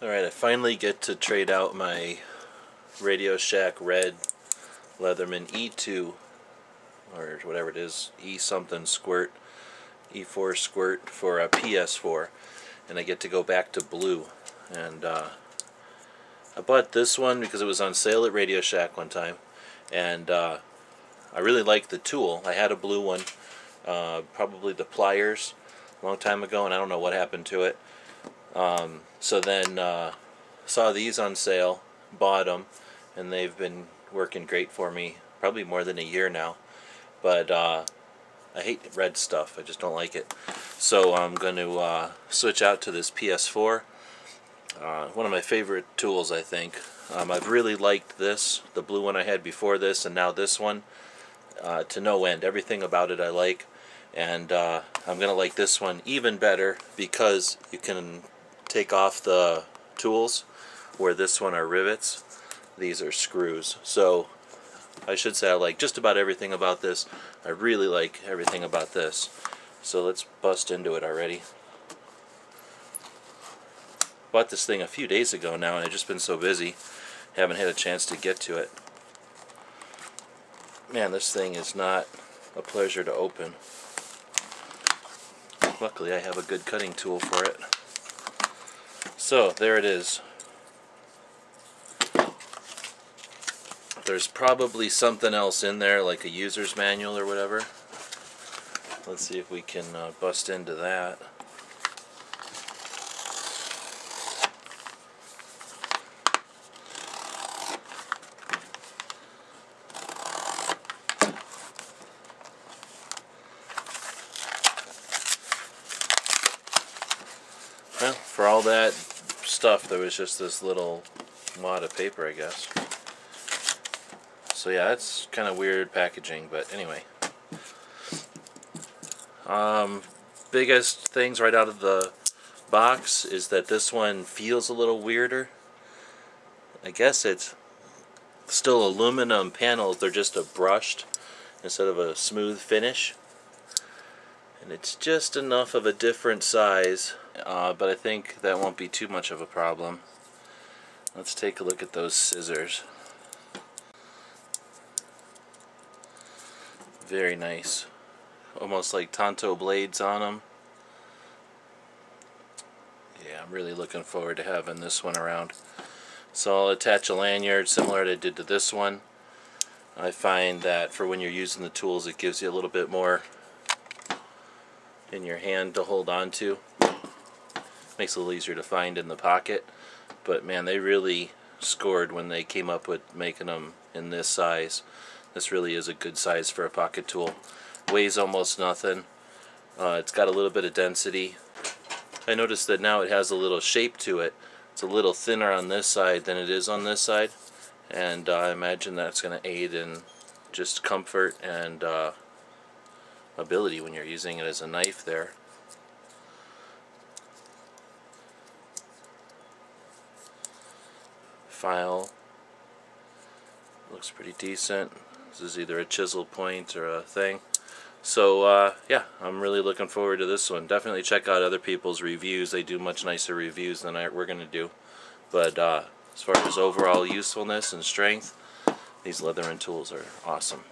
Alright, I finally get to trade out my Radio Shack Red Leatherman E2, or whatever it is, E something Squirt, E4 Squirt for a PS4, and I get to go back to blue. And I bought this one because it was on sale at Radio Shack one time, and I really liked the tool. I had a blue one, probably the pliers, a long time ago, and I don't know what happened to it. So then saw these on sale, bought them, and they've been working great for me, probably more than a year now. But I hate red stuff, I just don't like it. So I'm going to switch out to this PS4. One of my favorite tools, I think. I've really liked this, the blue one I had before this, and now this one, to no end. Everything about it I like, and I'm going to like this one even better because you can take off the tools, where this one are rivets. These are screws. So I should say I like just about everything about this. I really like everything about this. So let's bust into it already. Bought this thing a few days ago now, and I've just been so busy, haven't had a chance to get to it. Man, this thing is not a pleasure to open. Luckily I have a good cutting tool for it. So there it is. There's probably something else in there, like a user's manual or whatever. Let's see if we can bust into that. Well, for all that stuff, there was just this little wad of paper, I guess. So yeah, that's kind of weird packaging, but anyway. Biggest things right out of the box is that this one feels a little weirder. I guess it's still aluminum panels, they're just a brushed instead of a smooth finish. And it's just enough of a different size, but I think that won't be too much of a problem. Let's take a look at those scissors. Very nice. Almost like Tonto blades on them. Yeah, I'm really looking forward to having this one around. So I'll attach a lanyard similar to I did to this one. I find that for when you're using the tools, it gives you a little bit more in your hand to hold on to. Makes it a little easier to find in the pocket. But man, they really scored when they came up with making them in this size. This really is a good size for a pocket tool. Weighs almost nothing. It's got a little bit of density. I noticed that now it has a little shape to it. It's a little thinner on this side than it is on this side, and I imagine that's going to aid in just comfort and ability when you're using it as a knife there. File looks pretty decent. This is either a chisel point or a thing. So yeah, I'm really looking forward to this one. Definitely check out other people's reviews. They do much nicer reviews than we're going to do. But as far as overall usefulness and strength, these Leatherman tools are awesome.